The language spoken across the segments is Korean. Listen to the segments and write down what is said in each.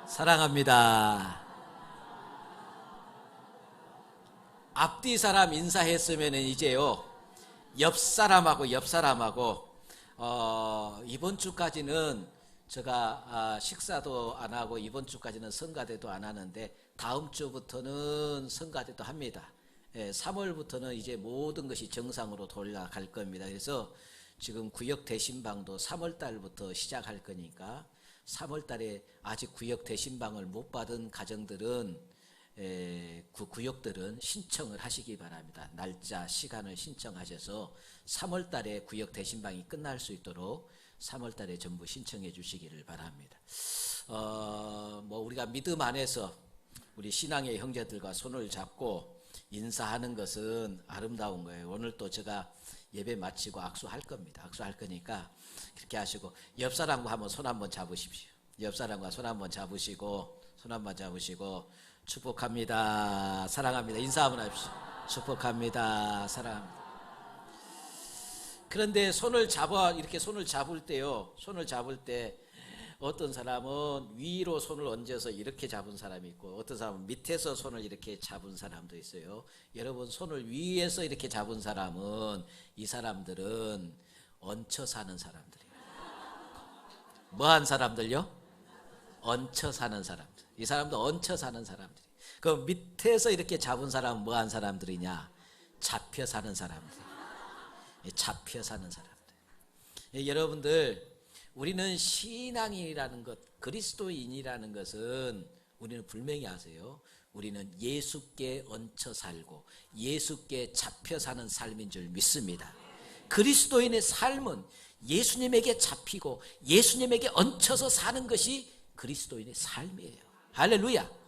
사랑합니다. 앞뒤 사람 인사했으면 이제요, 옆 사람하고 이번 주까지는 제가 식사도 안 하고 이번 주까지는 성가대도 안 하는데 다음 주부터는 성가대도 합니다. 3월부터는 이제 모든 것이 정상으로 돌아갈 겁니다. 그래서 지금 구역 대신방도 3월 달부터 시작할 거니까 3월 달에 아직 구역 대신방을 못 받은 가정들은 그 구역들은 신청을 하시기 바랍니다. 날짜, 시간을 신청하셔서 3월 달에 구역 대신방이 끝날 수 있도록 3월 달에 전부 신청해 주시기를 바랍니다. 우리가 믿음 안에서 우리 신앙의 형제들과 손을 잡고 인사하는 것은 아름다운 거예요. 오늘 또 제가 예배 마치고 악수할 겁니다. 악수할 거니까 그렇게 하시고 옆 사람과 한번 손 한번 잡으십시오. 옆 사람과 손 한번 잡으시고 축복합니다. 사랑합니다. 인사 한번 하십시오. 축복합니다. 사랑합니다. 그런데 이렇게 손을 잡을 때요, 손을 잡을 때 어떤 사람은 위로 손을 얹어서 이렇게 잡은 사람이 있고 어떤 사람은 밑에서 손을 이렇게 잡은 사람도 있어요. 여러분, 손을 위에서 이렇게 잡은 사람은 이 사람들은 얹혀 사는 사람들이에요. 뭐한 사람들요? 얹혀 사는 사람들. 이 사람도 얹혀 사는 사람들이. 그 밑에서 이렇게 잡은 사람은 뭐한 사람들이냐? 잡혀 사는 사람들. 잡혀 사는 사람들. 여러분들, 우리는 신앙이라는 것, 그리스도인이라는 것은 우리는 분명히 아세요. 우리는 예수께 얹혀 살고 예수께 잡혀 사는 삶인 줄 믿습니다. 그리스도인의 삶은 예수님에게 잡히고 예수님에게 얹혀서 사는 것이 그리스도인의 삶이에요. 할렐루야.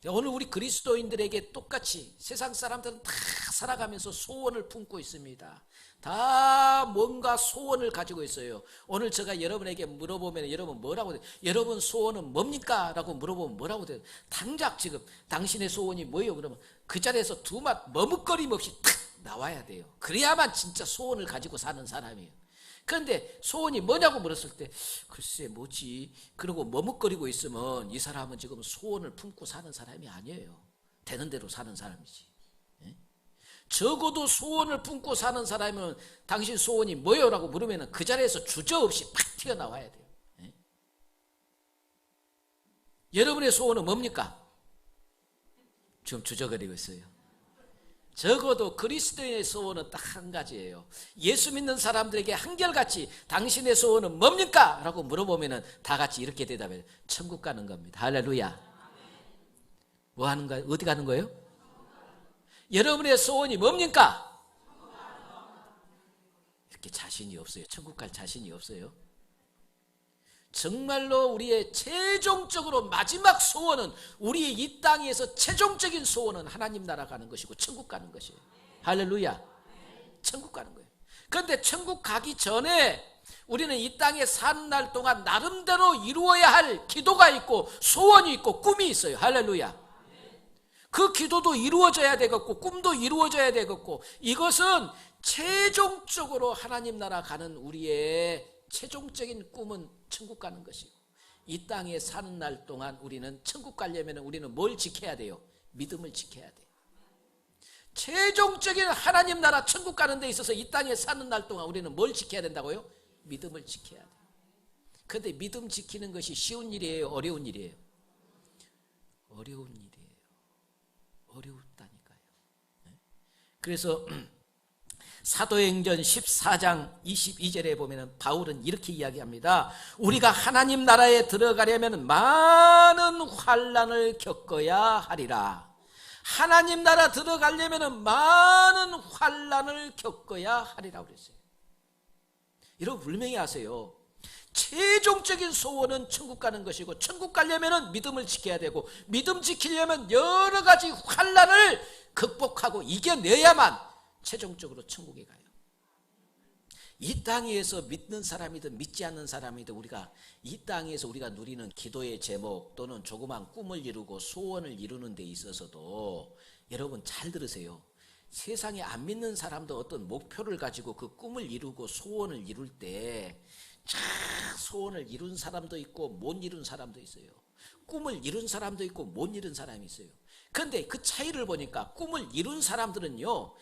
오늘 우리 그리스도인들에게 똑같이 세상 사람들은 다 살아가면서 소원을 품고 있습니다. 다 뭔가 소원을 가지고 있어요. 오늘 제가 여러분에게 물어보면 여러분 뭐라고 돼요? 여러분 소원은 뭡니까? 라고 물어보면 뭐라고 돼요? 당장 지금 당신의 소원이 뭐예요? 그러면 그 자리에서 두맛 머뭇거림 없이 탁 나와야 돼요. 그래야만 진짜 소원을 가지고 사는 사람이에요. 그런데 소원이 뭐냐고 물었을 때 글쎄 뭐지? 그러고 머뭇거리고 있으면 이 사람은 지금 소원을 품고 사는 사람이 아니에요. 되는 대로 사는 사람이지. 적어도 소원을 품고 사는 사람은 당신 소원이 뭐예요? 라고 물으면 그 자리에서 주저없이 팍 튀어나와야 돼요. 여러분의 소원은 뭡니까? 지금 주저거리고 있어요. 적어도 그리스도의 소원은 딱 한 가지예요. 예수 믿는 사람들에게 한결같이 당신의 소원은 뭡니까? 라고 물어보면 다 같이 이렇게 대답해요. 천국 가는 겁니다. 할렐루야. 뭐 하는 거예요? 어디 가는 거예요? 여러분의 소원이 뭡니까? 이렇게 자신이 없어요. 천국 갈 자신이 없어요. 정말로 우리의 최종적으로 마지막 소원은, 우리의 이 땅에서 최종적인 소원은 하나님 나라 가는 것이고 천국 가는 것이에요. 할렐루야. 천국 가는 거예요. 그런데 천국 가기 전에 우리는 이 땅에 사는 날 동안 나름대로 이루어야 할 기도가 있고 소원이 있고 꿈이 있어요. 할렐루야. 그 기도도 이루어져야 되겠고 꿈도 이루어져야 되겠고, 이것은 최종적으로 하나님 나라 가는 우리의 최종적인 꿈은 천국 가는 것이고, 이 땅에 사는 날 동안 우리는 천국 가려면 우리는 뭘 지켜야 돼요? 믿음을 지켜야 돼요. 최종적인 하나님 나라 천국 가는 데 있어서 이 땅에 사는 날 동안 우리는 뭘 지켜야 된다고요? 믿음을 지켜야 돼요. 그런데 믿음 지키는 것이 쉬운 일이에요? 어려운 일이에요? 어려운 일이에요. 어렵다니까요. 그래서 사도행전 14장 22절에 보면 바울은 이렇게 이야기합니다. 우리가 하나님 나라에 들어가려면 많은 환난을 겪어야 하리라. 하나님 나라 들어가려면 많은 환난을 겪어야 하리라 그랬어요. 여러분 분명히 아세요. 최종적인 소원은 천국 가는 것이고, 천국 가려면 믿음을 지켜야 되고, 믿음 지키려면 여러 가지 환난을 극복하고 이겨내야만 최종적으로 천국에 가요. 이 땅에서 믿는 사람이든 믿지 않는 사람이든 우리가 이 땅에서 우리가 누리는 기도의 제목 또는 조그만 꿈을 이루고 소원을 이루는 데 있어서도 여러분 잘 들으세요. 세상에 안 믿는 사람도 어떤 목표를 가지고 그 꿈을 이루고 소원을 이룰 때 소원을 이룬 사람도 있고 못 이룬 사람도 있어요. 꿈을 이룬 사람도 있고 못 이룬 사람이 있어요. 그런데 그 차이를 보니까 꿈을 이룬 사람들은요,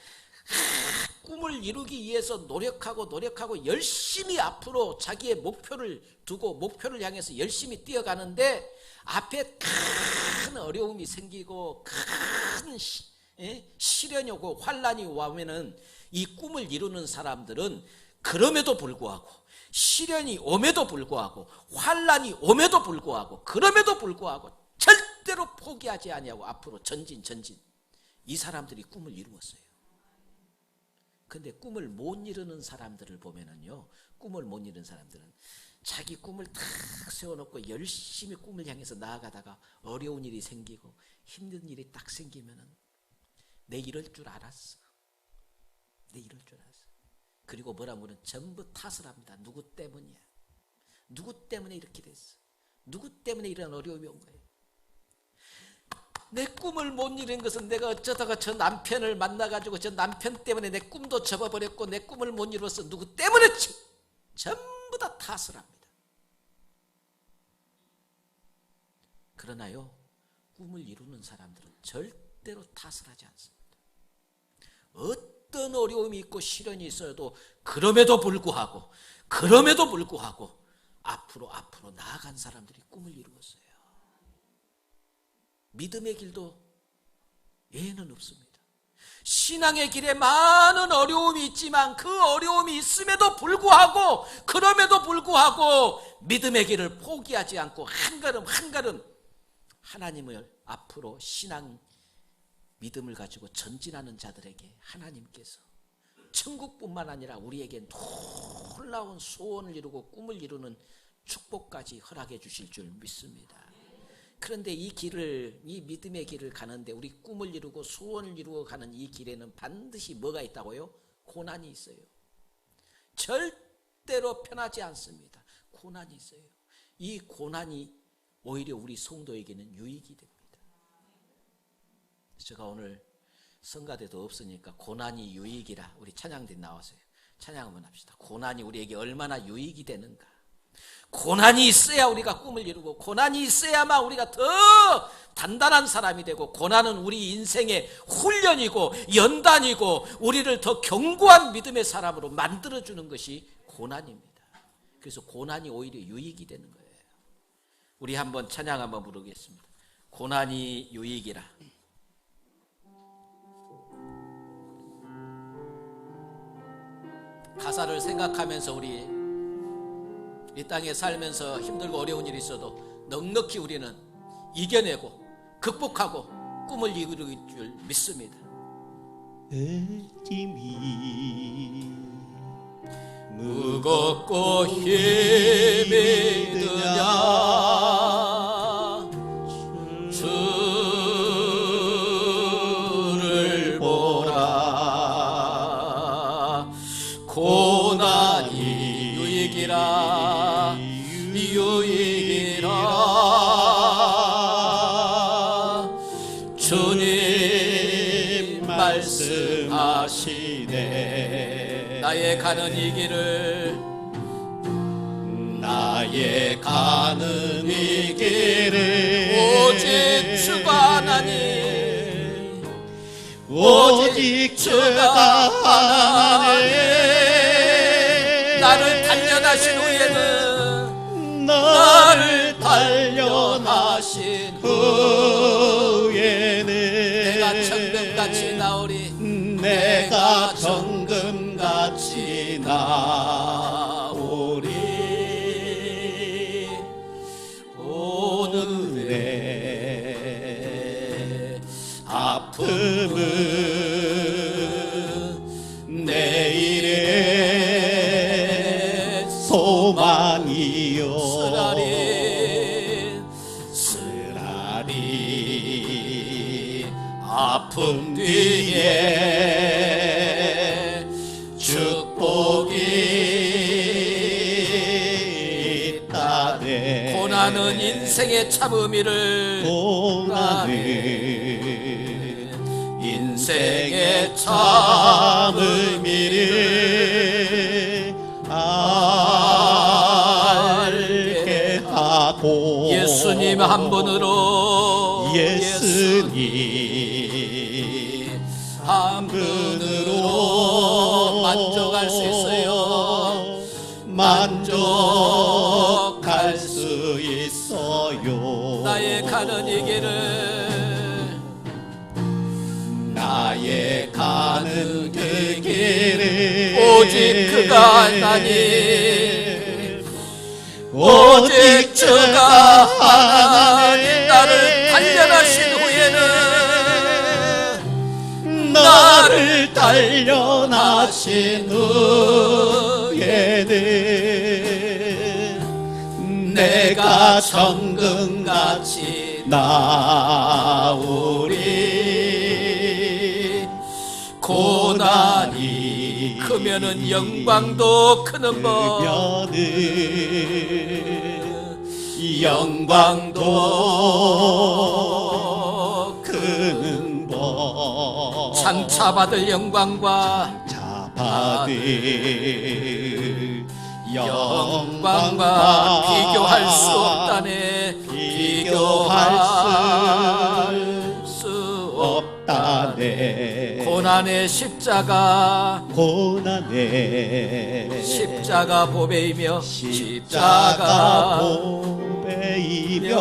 꿈을 이루기 위해서 노력하고 열심히 앞으로 자기의 목표를 두고 목표를 향해서 열심히 뛰어가는데 앞에 큰 어려움이 생기고 큰 시련이 오고 환란이 오면은 이 꿈을 이루는 사람들은 그럼에도 불구하고, 시련이 옴에도 불구하고, 환란이 옴에도 불구하고, 그럼에도 불구하고 절대로 포기하지 아니하고 앞으로 전진. 이 사람들이 꿈을 이루었어요. 근데 꿈을 못 이루는 사람들을 보면은요, 꿈을 못 이루는 사람들은 자기 꿈을 탁 세워놓고 열심히 꿈을 향해서 나아가다가 어려운 일이 생기고 힘든 일이 딱 생기면은 내 이럴 줄 알았어. 그리고 뭐라고 하면 전부 탓을 합니다. 누구 때문이야? 누구 때문에 이렇게 됐어? 누구 때문에 이런 어려움이 온 거예요? 내 꿈을 못 이룬 것은 내가 어쩌다가 저 남편을 만나가지고 저 남편 때문에 내 꿈도 접어버렸고 내 꿈을 못 이뤘어. 누구 때문에지? 전부 다 탓을 합니다. 그러나요, 꿈을 이루는 사람들은 절대로 탓을 하지 않습니다. 어떤 어려움이 있고 시련이 있어도 그럼에도 불구하고 앞으로 나아간 사람들이 꿈을 이루었어요. 믿음의 길도 예는 없습니다. 신앙의 길에 많은 어려움이 있지만 그 어려움이 있음에도 불구하고 그럼에도 불구하고 믿음의 길을 포기하지 않고 한 걸음 하나님을 앞으로 신앙 믿음을 가지고 전진하는 자들에게 하나님께서 천국뿐만 아니라 우리에게 놀라운 소원을 이루고 꿈을 이루는 축복까지 허락해 주실 줄 믿습니다. 그런데 이 믿음의 길을 가는데, 우리 꿈을 이루고 소원을 이루고 가는 이 길에는 반드시 뭐가 있다고요? 고난이 있어요. 절대로 편하지 않습니다. 고난이 있어요. 이 고난이 오히려 우리 성도에게는 유익이 됩니다. 제가 오늘 성가대도 없으니까 고난이 유익이라 우리 찬양대 나와서요. 찬양 한번 합시다. 고난이 우리에게 얼마나 유익이 되는가. 고난이 있어야 우리가 꿈을 이루고, 고난이 있어야만 우리가 더 단단한 사람이 되고, 고난은 우리 인생의 훈련이고 연단이고 우리를 더 견고한 믿음의 사람으로 만들어주는 것이 고난입니다. 그래서 고난이 오히려 유익이 되는 거예요. 우리 한번 찬양 한번 부르겠습니다. 고난이 유익이라. 가사를 생각하면서 우리 이 땅에 살면서 힘들고 어려운 일이 있어도 넉넉히 우리는 이겨내고 극복하고 꿈을 이룰 줄 믿습니다. 짐이 무겁고 힘이 드냐 주를 보라. 고난이 유익이라 주님 말씀하시네. 나의 가는 이 길을 오직 주가 하나니 오직 주가 하나니 나를 단련하신 후에는 내가 정금같이 나오리. 내가 정금같이 나오리. 오늘의 아픔은 내일의 소망이요. 쓰라리 아픔 뒤에 축복이 있다네. 고난은 인생의 참 의미를 인생의 참 의미를 예수님 한 분으로 예수님 한 분으로 만족할 수 있어요. 만족할 수 있어요. 나의 가는 이 길을 나의 가는 그 길을 오직 그가 하나니 오직 주가 하나님 나를 단련하신 후에는 나를 단련하신 후에는 내가 정금같이 나오리. 고난이 크면은 영광도 크는 법, 크면은 영광도 크는 법. 장차받을 영광과 받을 영광과 비교할 수 없다네. 비교할 수 없다네. 고난의 십자가 고난의 십자가 보배이며 십자가 십자가 보배이며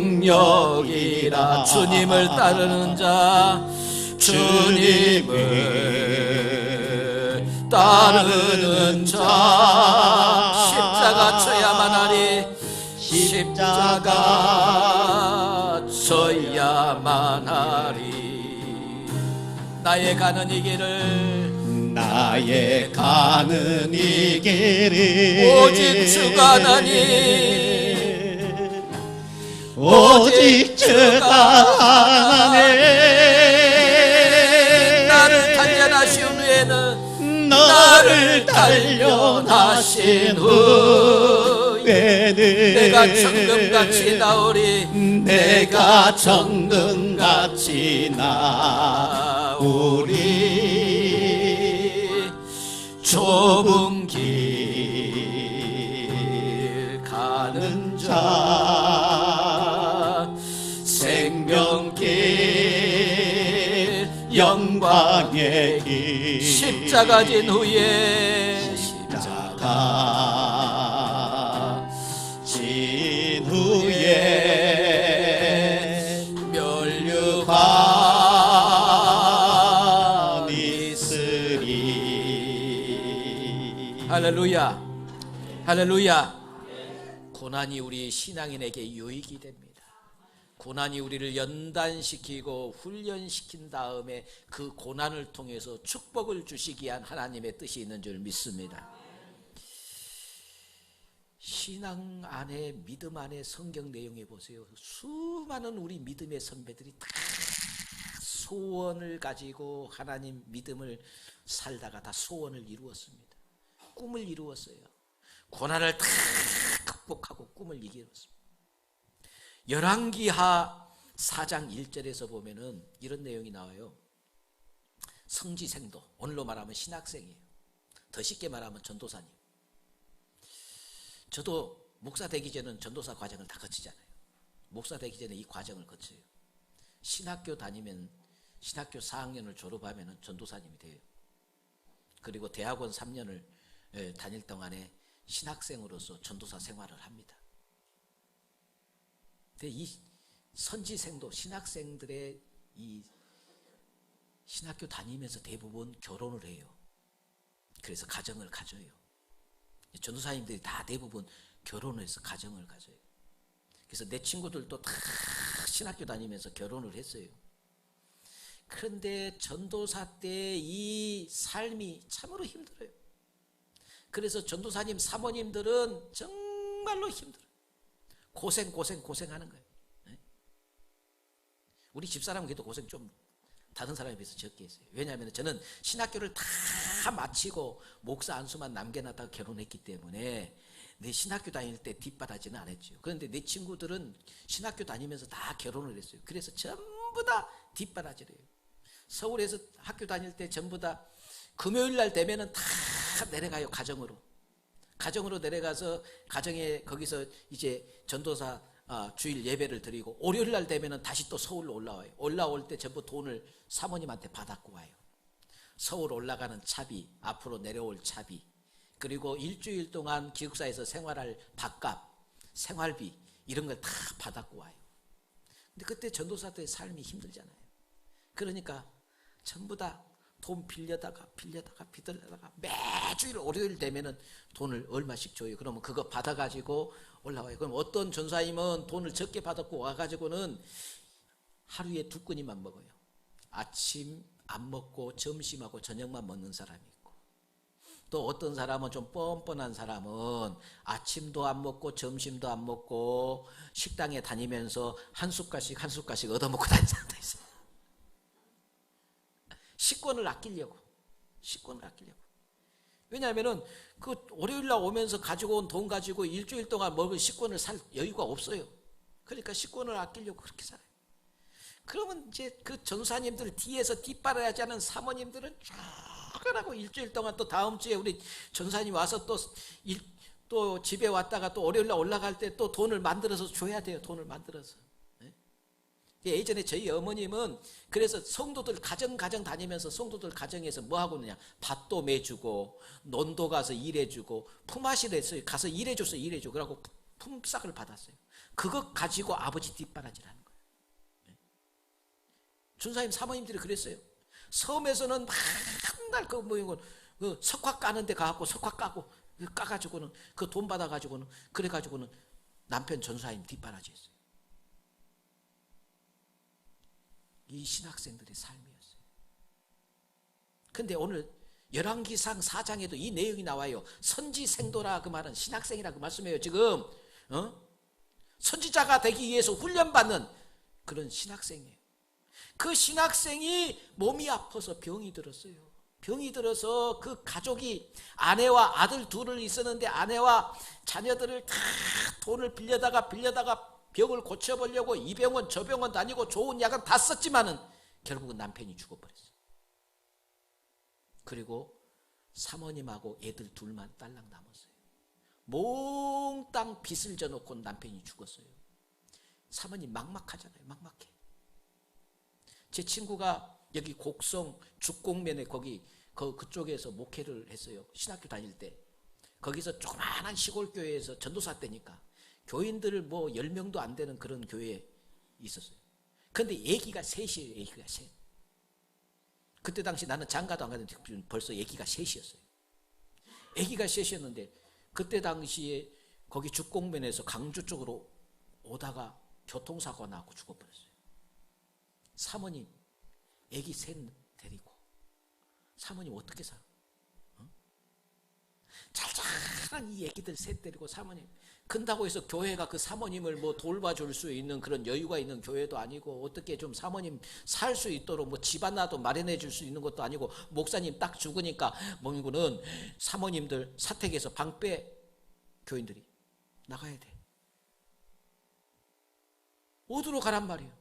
능력이라. 주님을 따르는 자, 주님을 따르는 자 십자가 쳐야만 하리. 십자가 쳐야만 하리. 나의 가는 이 길을 나의 가는 이 길을 오직 주가 하나니 오직 주가 하나니 나를 단련하신 후에는 나를 단련하신 후에는 내가 정금같이 나오리. 내가 정금같이 나오리. 좁은 길 가는 자 생명길 영광의 길 십자가 진 후에 십자가 진 후에 멸류관 있으리. 할렐루야, 할렐루야. 고난이 우리 신앙인에게 유익이 됩니다. 고난이 우리를 연단시키고 훈련시킨 다음에 그 고난을 통해서 축복을 주시기 위한 하나님의 뜻이 있는 줄 믿습니다. 신앙 안에, 믿음 안에 성경 내용에 보세요. 수많은 우리 믿음의 선배들이 다 소원을 가지고 하나님 믿음을 살다가 다 소원을 이루었습니다. 꿈을 이루었어요. 고난을 다 극복하고 꿈을 이루었습니다. 열왕기하 4장 1절에서 보면은 이런 내용이 나와요. 성지생도, 오늘로 말하면 신학생이에요. 더 쉽게 말하면 전도사님. 저도 목사 되기 전에는 전도사 과정을 다 거치잖아요. 목사 되기 전에 이 과정을 거쳐요. 신학교 다니면 신학교 4학년을 졸업하면 전도사님이 돼요. 그리고 대학원 3년을 다닐 동안에 신학생으로서 전도사 생활을 합니다. 근데 이 선지생도 신학생들의 이 신학교 다니면서 대부분 결혼을 해요. 그래서 가정을 가져요. 전도사님들이 다 대부분 결혼을 해서 가정을 가져요. 그래서 내 친구들도 다 신학교 다니면서 결혼을 했어요. 그런데 전도사 때 이 삶이 참으로 힘들어요. 그래서 전도사님 사모님들은 정말로 힘들어요. 고생하는 거예요. 우리 집사람은 그래도 고생 좀 다른 사람에 비해서 적게 했어요. 왜냐하면 저는 신학교를 다 마치고 목사 안수만 남겨놨다가 결혼했기 때문에 내 신학교 다닐 때 뒷바라지는 안 했죠. 그런데 내 친구들은 신학교 다니면서 다 결혼을 했어요. 그래서 전부 다 뒷바라지를 해요. 서울에서 학교 다닐 때 전부 다 금요일 날 되면은 다 내려가요, 가정으로. 가정으로 내려가서 가정에 거기서 이제 전도사 주일 예배를 드리고 월요일 날 되면은 다시 또 서울로 올라와요. 올라올 때 전부 돈을 사모님한테 받았고 와요. 서울 올라가는 차비, 앞으로 내려올 차비, 그리고 일주일 동안 기숙사에서 생활할 밥값, 생활비 이런 걸 다 받았고 와요. 근데 그때 전도사들의 삶이 힘들잖아요. 그러니까 전부 다 돈 빌려다가 매주일 월요일 되면은 돈을 얼마씩 줘요. 그러면 그거 받아가지고 올라와요. 그럼 어떤 전사님은 돈을 적게 받았고 와가지고는 하루에 2끼니만 먹어요. 아침 안 먹고 점심하고 저녁만 먹는 사람이 있고, 또 어떤 사람은 좀 뻔뻔한 사람은 아침도 안 먹고 점심도 안 먹고 식당에 다니면서 한 숟갈씩 얻어먹고 다니는 사람도 있어요. 식권을 아끼려고. 왜냐하면은 그 월요일날 오면서 가지고 온 돈 가지고 일주일 동안 먹을 식권을 살 여유가 없어요. 그러니까 식권을 아끼려고 그렇게 살아요. 그러면 이제 그 전사님들 뒤에서 뒷바라지 하는 사모님들은 쫙하고 일주일 동안 또 다음 주에 우리 전사님 와서 또 집에 왔다가 또 월요일날 올라갈 때 또 돈을 만들어서 줘야 돼요. 돈을 만들어서. 예전에 저희 어머님은 그래서 성도들 가정 다니면서 성도들 가정에서 뭐 하고 있느냐, 밭도 매주고 논도 가서 일해주고 품앗이를 했어요. 가서 일해줬어요. 그러고 품삯을 받았어요. 그거 가지고 아버지 뒷바라지라는 거예요. 준사님 사모님들이 그랬어요. 섬에서는 맨날 그 석화 까는데 가갖고 석화 까가지고는 그 돈 받아가지고는 그래가지고는 남편 전사님 뒷바라지했어요. 이 신학생들의 삶이었어요. 근데 오늘 열왕기상 4장에도 이 내용이 나와요. 선지생도라 그 말은 신학생이라 그 말씀이에요. 지금 선지자가 되기 위해서 훈련받는 그런 신학생이에요. 그 신학생이 몸이 아파서 병이 들었어요. 병이 들어서 그 가족이 아내와 아들 둘을 있었는데 아내와 자녀들을 다 돈을 빌려다가 병을 고쳐보려고 이 병원 저 병원 다니고 좋은 약은 다 썼지만은 결국은 남편이 죽어버렸어요. 그리고 사모님하고 애들 둘만 딸랑 남았어요. 몽땅 빚을 져놓고 남편이 죽었어요. 사모님 막막하잖아요. 막막해. 제 친구가 여기 곡성 죽곡면에 그쪽에서 목회를 했어요. 신학교 다닐 때. 거기서 조그마한 시골 교회에서 전도사 때니까 교인들 뭐 10명도 안 되는 그런 교회에 있었어요. 근데 애기가 셋이에요. 애기가 셋. 그때 당시 나는 장가도 안 갔는데 벌써 애기가 셋이었어요. 애기가 셋이었는데 그때 당시에 거기 죽곡면에서 강주 쪽으로 오다가 교통사고가 나고 죽어버렸어요. 사모님 애기 셋 데리고 사모님 어떻게 살아? 잘 자란 이 애기들 셋 데리고 사모님, 근다고 해서 교회가 그 사모님을 뭐 돌봐줄 수 있는 그런 여유가 있는 교회도 아니고 어떻게 좀 사모님 살 수 있도록 뭐 집 하나도 마련해 줄 수 있는 것도 아니고 목사님 딱 죽으니까 뭐이거는 사모님들 사택에서 방 빼 교인들이 나가야 돼. 어디로 가란 말이에요.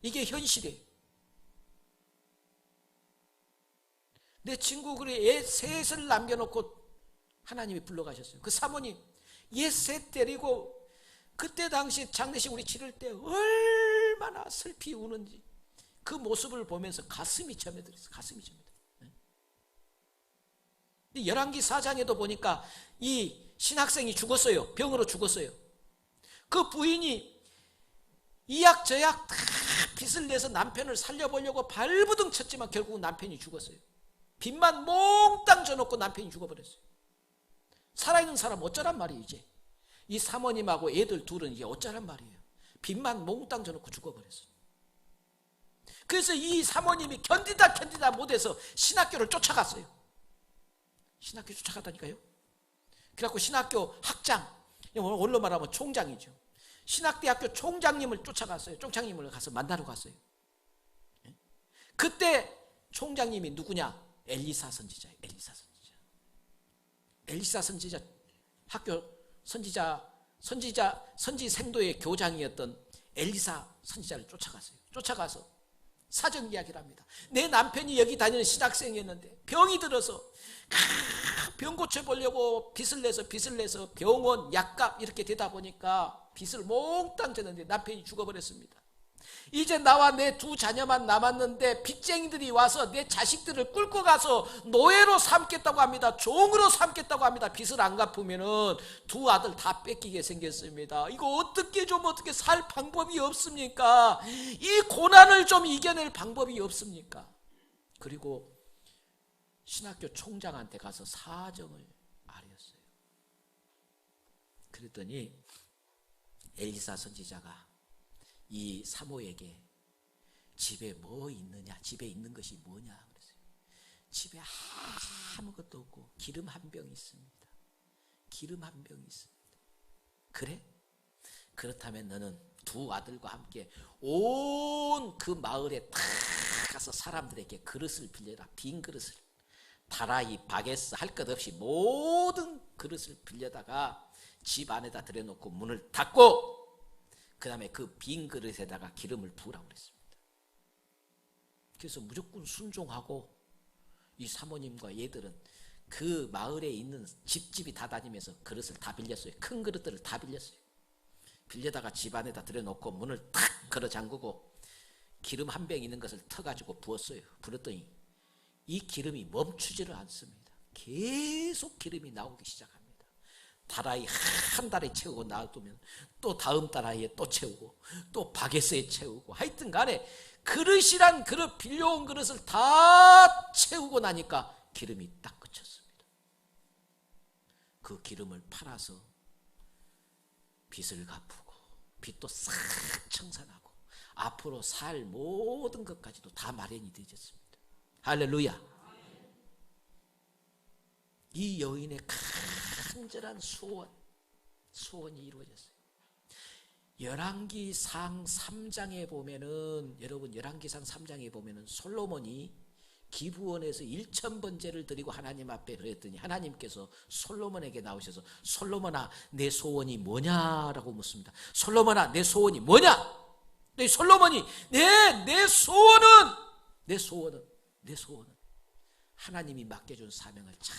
이게 현실이에요. 내 친구 그래 애 셋을 남겨놓고 하나님이 불러가셨어요. 그 사모님 얘 셋 데리고 그때 당시 장례식 우리 치를 때 얼마나 슬피 우는지 그 모습을 보면서 가슴이 점여들었어요. 가슴이 점여들었어요. 열왕기 4장에도 보니까 이 신학생이 죽었어요. 병으로 죽었어요. 그 부인이 이약 저약 다 빚을 내서 남편을 살려보려고 발부둥 쳤지만 결국은 남편이 죽었어요. 빚만 몽땅 져놓고 남편이 죽어버렸어요. 살아있는 사람 어쩌란 말이에요. 이제 이 사모님하고 애들 둘은 이제 어쩌란 말이에요. 빚만 몽땅 져놓고 죽어버렸어요. 그래서 이 사모님이 견디다 못해서 신학교를 쫓아갔어요. 신학교 쫓아갔다니까요. 그래갖고 신학교 학장, 원로 말하면 총장이죠. 신학대학교 총장님을 쫓아갔어요. 총장님을 가서 만나러 갔어요. 그때 총장님이 누구냐? 엘리사 선지자예요. 엘리사 선지자 학교 선지생도의 교장이었던 엘리사 선지자를 쫓아갔어요. 쫓아가서 사정 이야기를 합니다. 내 남편이 여기 다니는 신학생이었는데 병이 들어서 병 고쳐보려고 빚을 내서 병원, 약값 이렇게 되다 보니까 빚을 몽땅 졌는데 남편이 죽어버렸습니다. 이제 나와 내 두 자녀만 남았는데 빚쟁이들이 와서 내 자식들을 끌고 가서 노예로 삼겠다고 합니다. 종으로 삼겠다고 합니다. 빚을 안 갚으면은 두 아들 다 뺏기게 생겼습니다. 이거 어떻게 살 방법이 없습니까? 이 고난을 좀 이겨낼 방법이 없습니까? 그리고 신학교 총장한테 가서 사정을 아뢰었어요. 그랬더니 엘리사 선지자가 이 사모에게 집에 뭐 있느냐, 집에 있는 것이 뭐냐 그랬어요. 집에 아무것도 없고 기름 한 병 있습니다. 기름 한 병 있습니다. 그래? 그렇다면 너는 두 아들과 함께 온 그 마을에 다 가서 사람들에게 그릇을 빌려라. 빈 그릇을, 다라이, 바게스 할 것 없이 모든 그릇을 빌려다가 집 안에다 들여놓고 문을 닫고 그 다음에 그 빈 그릇에다가 기름을 부으라고 그랬습니다. 그래서 무조건 순종하고 이 사모님과 얘들은 그 마을에 있는 집집이 다 다니면서 그릇을 다 빌렸어요. 큰 그릇들을 다 빌렸어요. 빌려다가 집 안에다 들여놓고 문을 탁 걸어 잠그고 기름 한 병 있는 것을 터가지고 부었어요. 불었더니 이 기름이 멈추지를 않습니다. 계속 기름이 나오기 시작합니다. 다라이 한 달에 채우고 놔두면 또 다음 다라이에 또 채우고 또 바게스에 채우고 하여튼 간에 그릇이란 그릇, 빌려온 그릇을 다 채우고 나니까 기름이 딱 그쳤습니다. 그 기름을 팔아서 빚을 갚고 빚도 싹 청산하고 앞으로 살 모든 것까지도 다 마련이 되어졌습니다. 할렐루야. 이 여인의 간절한 소원이 이루어졌어요. 열왕기상 3장에 보면은, 여러분 열왕기상 3장에 보면은 솔로몬이 기브온에서 1000번제를 드리고 하나님 앞에 그랬더니 하나님께서 솔로몬에게 나오셔서 솔로몬아 내 소원이 뭐냐라고 묻습니다. 솔로몬아 내 소원이 뭐냐? 네, 솔로몬이 내 소원은 하나님이 맡겨준 사명을 잘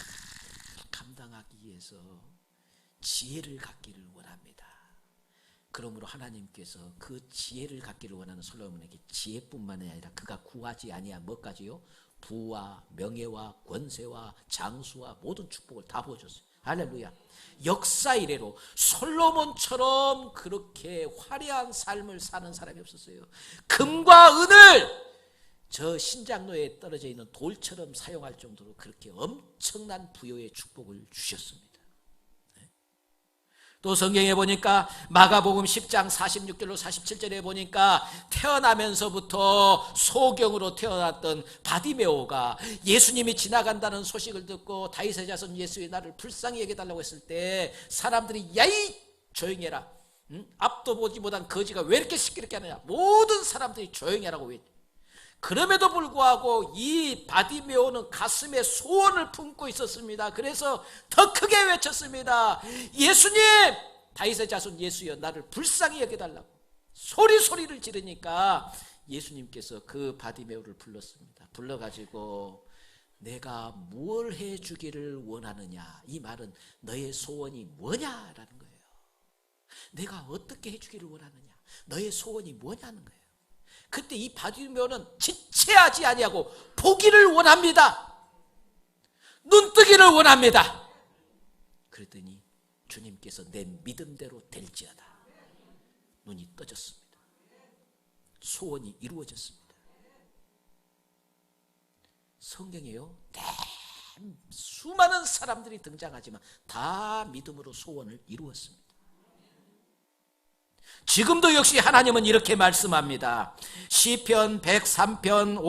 감당하기 위해서 지혜를 갖기를 원합니다. 그러므로 하나님께서 그 지혜를 갖기를 원하는 솔로몬에게 지혜뿐만 아니라 그가 구하지 아니한 뭐까지요? 부와 명예와 권세와 장수와 모든 축복을 다 부어줬어요. 할렐루야. 역사 이래로 솔로몬처럼 그렇게 화려한 삶을 사는 사람이 없었어요. 금과 은을 저 신장로에 떨어져 있는 돌처럼 사용할 정도로 그렇게 엄청난 부여의 축복을 주셨습니다. 또 성경에 보니까 마가복음 10장 46절로 47절에 보니까 태어나면서부터 소경으로 태어났던 바디메오가 예수님이 지나간다는 소식을 듣고 다윗의 자손 예수의 나를 불쌍히 여겨달라고 했을 때 사람들이 야이 조용히 해라. 앞도 보지 못한 거지가 왜 이렇게 시끄럽게 하느냐. 모든 사람들이 조용히 하라고 했죠. 그럼에도 불구하고 이 바디메오는 가슴에 소원을 품고 있었습니다. 그래서 더 크게 외쳤습니다. 예수님, 다윗의 자손 예수여 나를 불쌍히 여겨달라고 소리를 지르니까 예수님께서 그 바디메오를 불렀습니다. 불러가지고 내가 뭘 해주기를 원하느냐, 이 말은 너의 소원이 뭐냐라는 거예요. 내가 어떻게 해주기를 원하느냐, 너의 소원이 뭐냐는 거예요. 그때 이 바디메오는 지체하지 아니하고 보기를 원합니다. 눈뜨기를 원합니다. 그랬더니 주님께서 내 믿음대로 될지어다. 눈이 떠졌습니다. 소원이 이루어졌습니다. 성경에요 수많은 사람들이 등장하지만 다 믿음으로 소원을 이루었습니다. 지금도 역시 하나님은 이렇게 말씀합니다. 시편 103편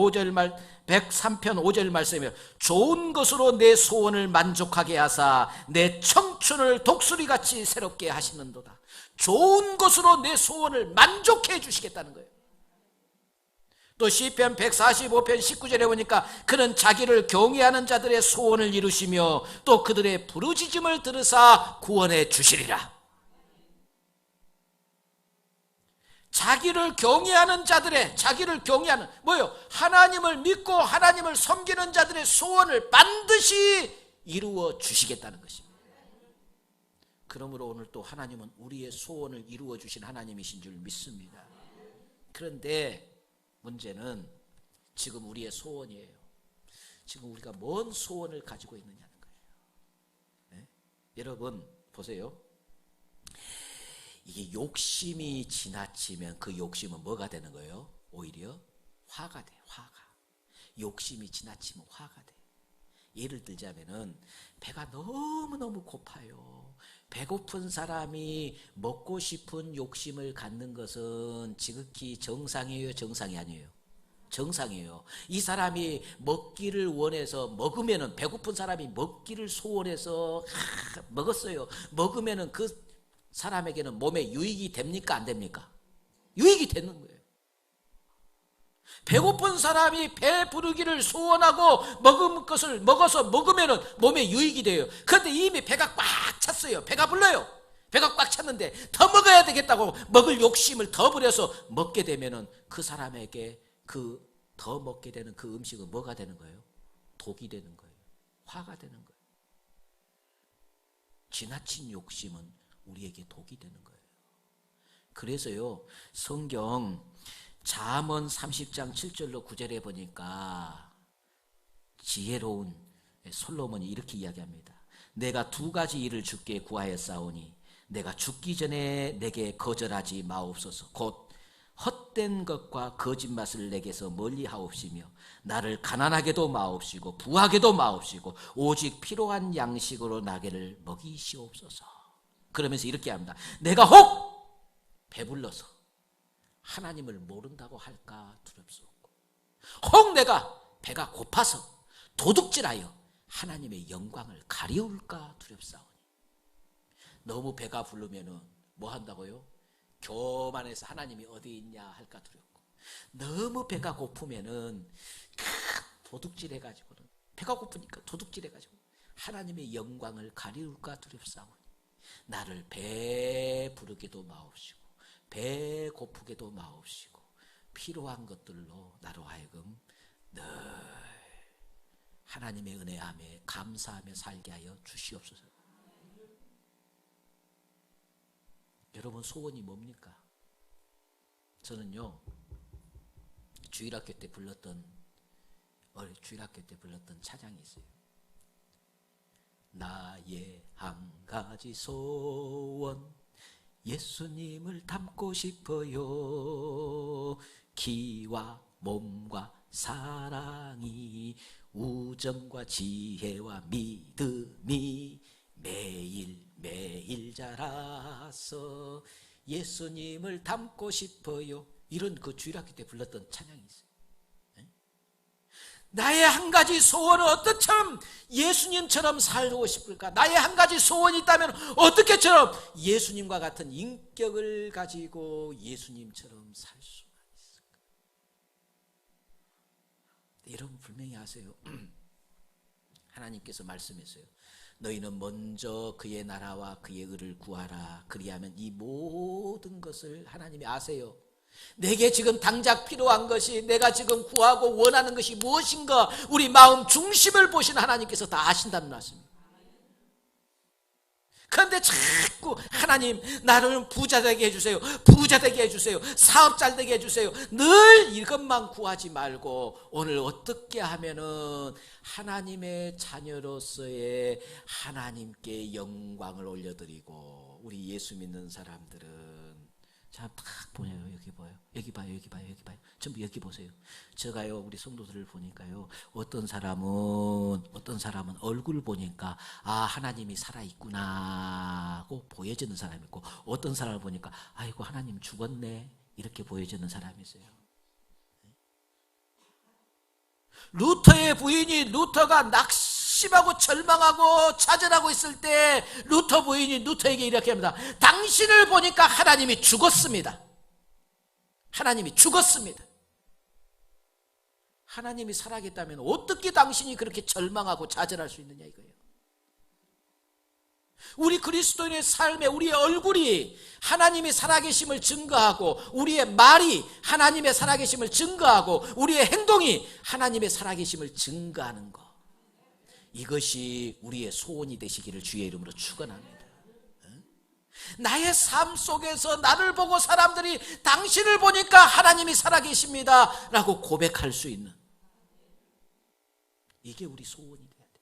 5절 말씀이에요. 좋은 것으로 내 소원을 만족하게 하사 내 청춘을 독수리같이 새롭게 하시는도다. 좋은 것으로 내 소원을 만족해 주시겠다는 거예요. 또 시편 145편 19절에 보니까 그는 자기를 경외하는 자들의 소원을 이루시며 또 그들의 부르짖음을 들으사 구원해 주시리라. 자기를 경외하는 자들의, 자기를 경외하는, 뭐요? 하나님을 믿고 하나님을 섬기는 자들의 소원을 반드시 이루어 주시겠다는 것입니다. 그러므로 오늘 또 하나님은 우리의 소원을 이루어 주신 하나님이신 줄 믿습니다. 그런데 문제는 지금 우리의 소원이에요. 지금 우리가 뭔 소원을 가지고 있느냐는 거예요. 네? 여러분 보세요. 이게 욕심이 지나치면 그 욕심은 뭐가 되는 거예요? 오히려 화가 돼. 화가. 욕심이 지나치면 화가 돼. 예를 들자면은 배가 너무너무 고파요. 배고픈 사람이 먹고 싶은 욕심을 갖는 것은 지극히 정상이에요, 정상이 아니에요? 정상이에요. 이 사람이 먹기를 원해서 먹으면은, 배고픈 사람이 먹기를 소원해서 먹었어요. 먹으면은 그 사람에게는 몸에 유익이 됩니까, 안 됩니까? 유익이 되는 거예요. 배고픈 사람이 배 부르기를 소원하고 먹은 것을 먹어서 먹으면 몸에 유익이 돼요. 그런데 이미 배가 꽉 찼어요. 배가 불러요. 배가 꽉 찼는데 더 먹어야 되겠다고 먹을 욕심을 더 부려서 먹게 되면 그 사람에게 그 더 먹게 되는 그 음식은 뭐가 되는 거예요? 독이 되는 거예요. 화가 되는 거예요. 지나친 욕심은 우리에게 독이 되는 거예요. 그래서요, 성경 잠언 30장 7절로 9절에 보니까 지혜로운 솔로몬이 이렇게 이야기합니다. 내가 두 가지 일을 주께 구하였사오니 내가 죽기 전에 내게 거절하지 마옵소서. 곧 헛된 것과 거짓말을 내게서 멀리 하옵시며 나를 가난하게도 마옵시고 부하게도 마옵시고 오직 필요한 양식으로 나게를 먹이시옵소서. 그러면서 이렇게 합니다. 내가 혹 배불러서 하나님을 모른다고 할까 두렵소고, 혹 내가 배가 고파서 도둑질하여 하나님의 영광을 가리울까 두렵사오니. 너무 배가 부르면은 뭐 한다고요? 교만해서 하나님이 어디 있냐 할까 두렵고, 너무 배가 고프면은 도둑질 해가지고는, 배가 고프니까 도둑질 해가지고 하나님의 영광을 가리울까 두렵사오니 나를 배 부르게도 마옵시고 배 고프게도 마옵시고 필요한 것들로 나로 하여금 늘 하나님의 은혜함에 감사하며 살게 하여 주시옵소서. 여러분 소원이 뭡니까? 저는요, 주일학교 때 불렀던 찬양이 있어요. 나의 한 가지 소원 예수님을 닮고 싶어요. 기와 몸과 사랑이 우정과 지혜와 믿음이 매일매일 자라서 예수님을 닮고 싶어요. 이런 그 주일학교 때 불렀던 찬양이 있어요. 나의 한 가지 소원은 어떻게처럼 예수님처럼 살고 싶을까? 나의 한 가지 소원이 있다면 어떻게처럼 예수님과 같은 인격을 가지고 예수님처럼 살 수가 있을까? 여러분 분명히 아세요. 하나님께서 말씀했어요. 너희는 먼저 그의 나라와 그의 의를 구하라. 그리하면 이 모든 것을 하나님이 아세요. 내게 지금 당장 필요한 것이, 내가 지금 구하고 원하는 것이 무엇인가, 우리 마음 중심을 보신 하나님께서 다 아신다는 말씀입니다. 그런데 자꾸 하나님 나를 부자 되게 해주세요, 부자 되게 해주세요, 사업 잘 되게 해주세요, 늘 이것만 구하지 말고 오늘 어떻게 하면은 하나님의 자녀로서의 하나님께 영광을 올려드리고, 우리 예수 믿는 사람들은 자, 딱 보세요. 여기 봐요. 여기 봐요. 여기 봐요. 여기 봐요. 전부 여기 보세요. 제가요, 우리 성도들을 보니까요, 어떤 사람은 얼굴 보니까 아, 하나님이 살아있구나 하고 보여지는 사람이 있고, 어떤 사람을 보니까 아이고 하나님 죽었네 이렇게 보여지는 사람이 있어요. 루터의 부인이, 루터가 낙심하고 절망하고 좌절하고 있을 때 루터 부인이 루터에게 이렇게 합니다. 당신을 보니까 하나님이 죽었습니다. 하나님이 죽었습니다. 하나님이 살아계셨다면 어떻게 당신이 그렇게 절망하고 좌절할 수 있느냐 이거예요. 우리 그리스도인의 삶에 우리의 얼굴이 하나님의 살아계심을 증거하고, 우리의 말이 하나님의 살아계심을 증거하고, 우리의 행동이 하나님의 살아계심을 증거하는 것, 이것이 우리의 소원이 되시기를 주의 이름으로 축원합니다. 나의 삶 속에서 나를 보고 사람들이 당신을 보니까 하나님이 살아계십니다 라고 고백할 수 있는, 이게 우리 소원이 돼야 돼.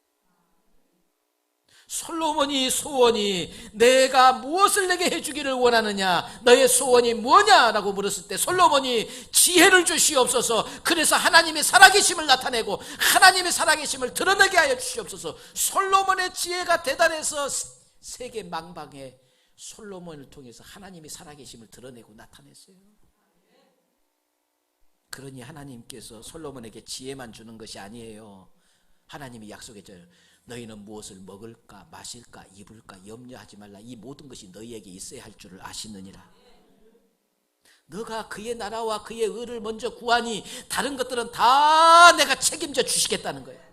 솔로몬이 소원이 내가 무엇을 내게 해주기를 원하느냐, 너의 소원이 뭐냐라고 물었을 때 솔로몬이 지혜를 주시옵소서, 그래서 하나님의 살아계심을 나타내고 하나님의 살아계심을 드러내게 하여 주시옵소서. 솔로몬의 지혜가 대단해서 세계 망방에 솔로몬을 통해서 하나님이 살아계심을 드러내고 나타냈어요. 그러니 하나님께서 솔로몬에게 지혜만 주는 것이 아니에요. 하나님이 약속했잖아요. 너희는 무엇을 먹을까 마실까 입을까 염려하지 말라. 이 모든 것이 너희에게 있어야 할 줄을 아시느니라. 너가 그의 나라와 그의 의를 먼저 구하니 다른 것들은 다 내가 책임져 주시겠다는 거예요.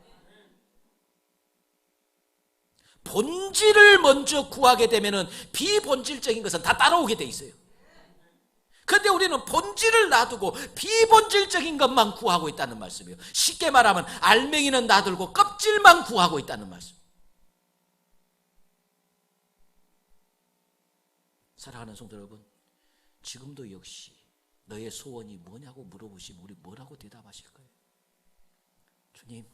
본질을 먼저 구하게 되면은 비본질적인 것은 다 따라오게 돼 있어요. 그런데 우리는 본질을 놔두고 비본질적인 것만 구하고 있다는 말씀이에요. 쉽게 말하면 알맹이는 놔두고 껍질만 구하고 있다는 말씀. 사랑하는 성도 여러분, 지금도 역시 너의 소원이 뭐냐고 물어보시면 우리 뭐라고 대답하실까요? 주님,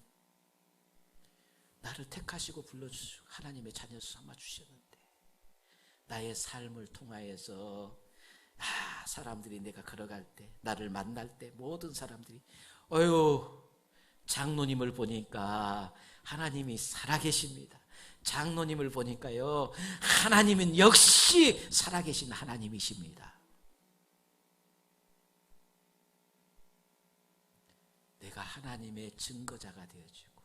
나를 택하시고 불러주시고 하나님의 자녀 삼아주셨는데 나의 삶을 통하여서 사람들이 내가 걸어갈 때, 나를 만날 때 모든 사람들이 장로님을 보니까 하나님이 살아계십니다. 장로님을 보니까요, 하나님은 역시 살아계신 하나님이십니다. 내가 하나님의 증거자가 되어지고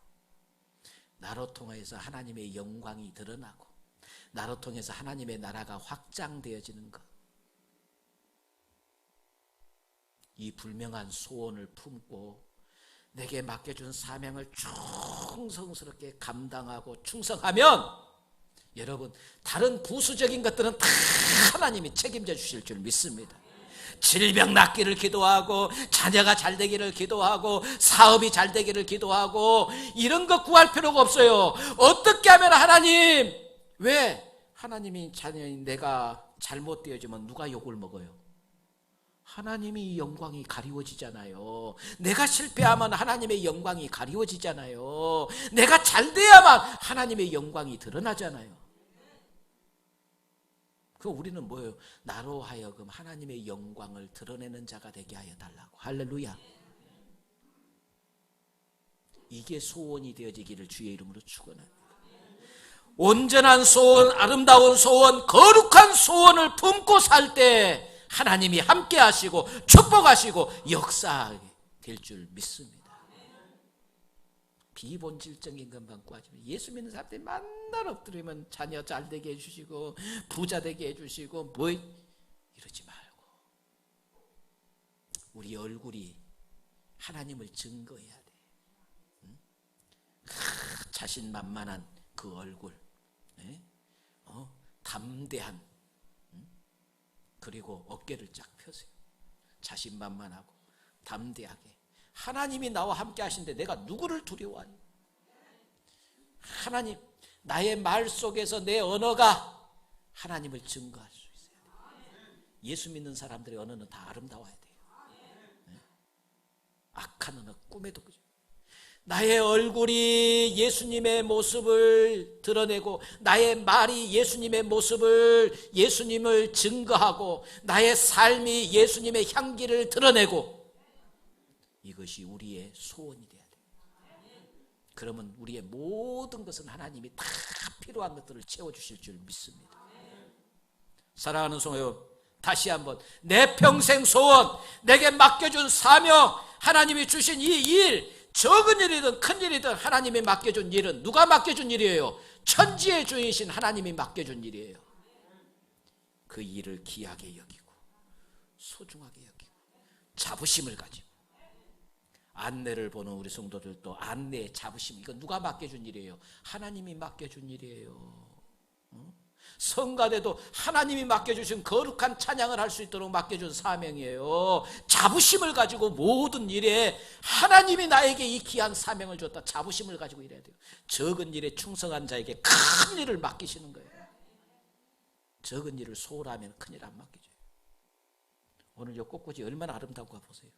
나로 통해서 하나님의 영광이 드러나고 나로 통해서 하나님의 나라가 확장되어지는 것, 이 불명한 소원을 품고 내게 맡겨준 사명을 충성스럽게 감당하고 충성하면 여러분, 다른 부수적인 것들은 다 하나님이 책임져 주실 줄 믿습니다. 질병 낫기를 기도하고 자녀가 잘 되기를 기도하고 사업이 잘 되기를 기도하고 이런 거 구할 필요가 없어요. 어떻게 하면 하나님, 왜 하나님이 자녀인 내가 잘못되어지면 누가 욕을 먹어요? 하나님이 영광이 가리워지잖아요. 내가 실패하면 하나님의 영광이 가리워지잖아요. 내가 잘 돼야만 하나님의 영광이 드러나잖아요. 그 우리는 뭐예요? 나로 하여금 하나님의 영광을 드러내는 자가 되게 하여 달라고. 할렐루야. 이게 소원이 되어지기를 주의 이름으로 축원합니다. 온전한 소원, 아름다운 소원, 거룩한 소원을 품고 살 때 하나님이 함께 하시고 축복하시고 역사하게 될 줄 믿습니다. 비본질적인 것만 구하지만 예수 믿는 사람들이 만날 엎드리면 자녀 잘 되게 해주시고 부자 되게 해주시고 뭐 이러지 말고 우리 얼굴이 하나님을 증거해야 돼. 응? 자신만만한 그 얼굴, 담대한, 그리고 어깨를 쫙 펴세요. 자신만만하고 담대하게 하나님이 나와 함께 하신데 내가 누구를 두려워하니? 하나님, 나의 말 속에서 내 언어가 하나님을 증거할 수 있어야 돼요. 예수 믿는 사람들의 언어는 다 아름다워야 돼요. 악한 언어 꿈에도 그죠. 나의 얼굴이 예수님의 모습을 드러내고 나의 말이 예수님의 모습을, 예수님을 증거하고 나의 삶이 예수님의 향기를 드러내고, 이것이 우리의 소원이 돼야 돼요. 그러면 우리의 모든 것은 하나님이 다 필요한 것들을 채워주실 줄 믿습니다. 사랑하는 성도, 다시 한번 내 평생 소원, 내게 맡겨준 사명, 하나님이 주신 이 일, 적은 일이든 큰 일이든 하나님이 맡겨준 일은 누가 맡겨준 일이에요? 천지의 주인이신 하나님이 맡겨준 일이에요. 그 일을 귀하게 여기고 소중하게 여기고 자부심을 가지고, 안내를 보는 우리 성도들도 안내의 자부심, 이건 누가 맡겨준 일이에요? 하나님이 맡겨준 일이에요. 성가대도 하나님이 맡겨주신 거룩한 찬양을 할 수 있도록 맡겨준 사명이에요. 자부심을 가지고 모든 일에 하나님이 나에게 이 귀한 사명을 줬다. 자부심을 가지고 일해야 돼요. 적은 일에 충성한 자에게 큰 일을 맡기시는 거예요. 적은 일을 소홀하면 큰 일 안 맡기죠. 오늘 이 꽃꽂이 얼마나 아름다운가 보세요.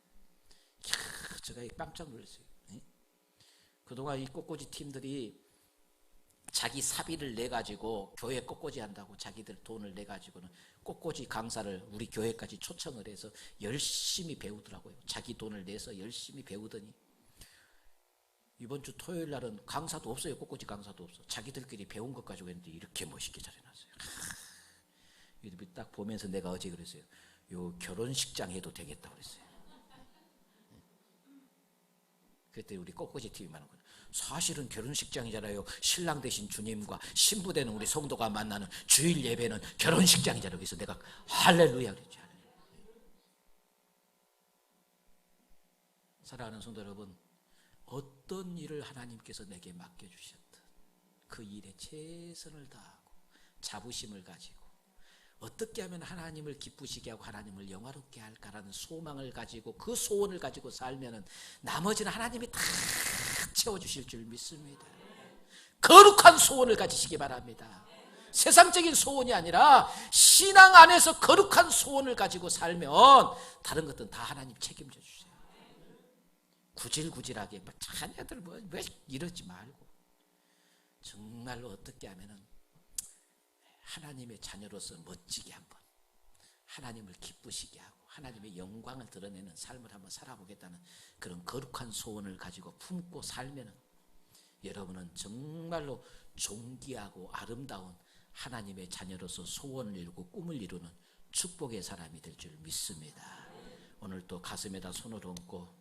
제가 깜짝 놀랐어요. 그동안 이 꽃꽂이 팀들이 자기 사비를 내가지고 교회 꽃꽂이 한다고 자기들 돈을 내가지고는 꽃꽂이 강사를 우리 교회까지 초청을 해서 열심히 배우더라고요. 자기 돈을 내서 열심히 배우더니 이번 주 토요일 날은 강사도 없어요. 꽃꽂이 강사도 없어. 자기들끼리 배운 것 가지고 했는데 이렇게 멋있게 잘해놨어요. 딱 보면서 내가 어제 그랬어요. 요 결혼식장 해도 되겠다 그랬어요. 그랬더니 우리 꽃꽂이 팀이 말하는 거예요. 사실은 결혼식장이잖아요. 신랑 되신 주님과 신부 되는 우리 성도가 만나는 주일 예배는 결혼식장이잖아요. 그래서 내가 할렐루야 그랬죠. 사랑하는 성도 여러분, 어떤 일을 하나님께서 내게 맡겨주셨든 그 일에 최선을 다하고 자부심을 가지고 어떻게 하면 하나님을 기쁘시게 하고 하나님을 영화롭게 할까라는 소망을 가지고 그 소원을 가지고 살면은 나머지는 하나님이 다 채워주실 줄 믿습니다. 거룩한 소원을 가지시기 바랍니다. 세상적인 소원이 아니라 신앙 안에서 거룩한 소원을 가지고 살면 다른 것들은 다 하나님 책임져 주세요. 구질구질하게 자녀들 왜 이러지 말고 정말로 어떻게 하면은 하나님의 자녀로서 멋지게 한번 하나님을 기쁘시게 하고 하나님의 영광을 드러내는 삶을 한번 살아보겠다는 그런 거룩한 소원을 가지고 품고 살면은 여러분은 정말로 존귀하고 아름다운 하나님의 자녀로서 소원을 이루고 꿈을 이루는 축복의 사람이 될 줄 믿습니다. 오늘 또 가슴에다 손을 얹고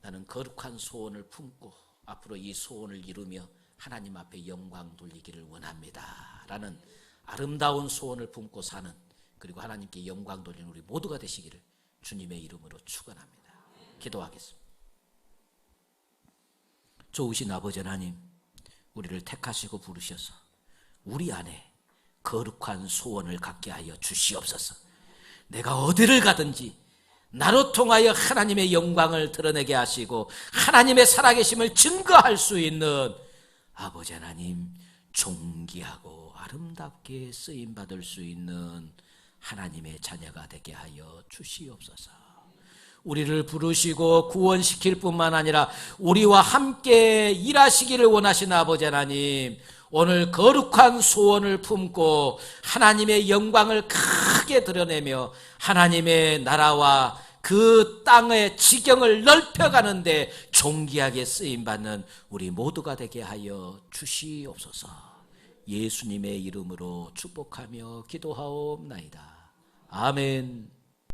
나는 거룩한 소원을 품고 앞으로 이 소원을 이루며 하나님 앞에 영광 돌리기를 원합니다 라는 아름다운 소원을 품고 사는 그리고 하나님께 영광 돌리는 우리 모두가 되시기를 주님의 이름으로 축원합니다. 기도하겠습니다. 좋으신 아버지 하나님, 우리를 택하시고 부르셔서 우리 안에 거룩한 소원을 갖게 하여 주시옵소서. 내가 어디를 가든지 나로 통하여 하나님의 영광을 드러내게 하시고 하나님의 살아계심을 증거할 수 있는 아버지 하나님, 존귀하고 아름답게 쓰임받을 수 있는 하나님의 자녀가 되게 하여 주시옵소서. 우리를 부르시고 구원시킬 뿐만 아니라 우리와 함께 일하시기를 원하시는 아버지 하나님, 오늘 거룩한 소원을 품고 하나님의 영광을 크게 드러내며 하나님의 나라와 그 땅의 지경을 넓혀가는데 존귀하게 쓰임받는 우리 모두가 되게 하여 주시옵소서. 예수님의 이름으로 축복하며 기도하옵나이다. 아멘.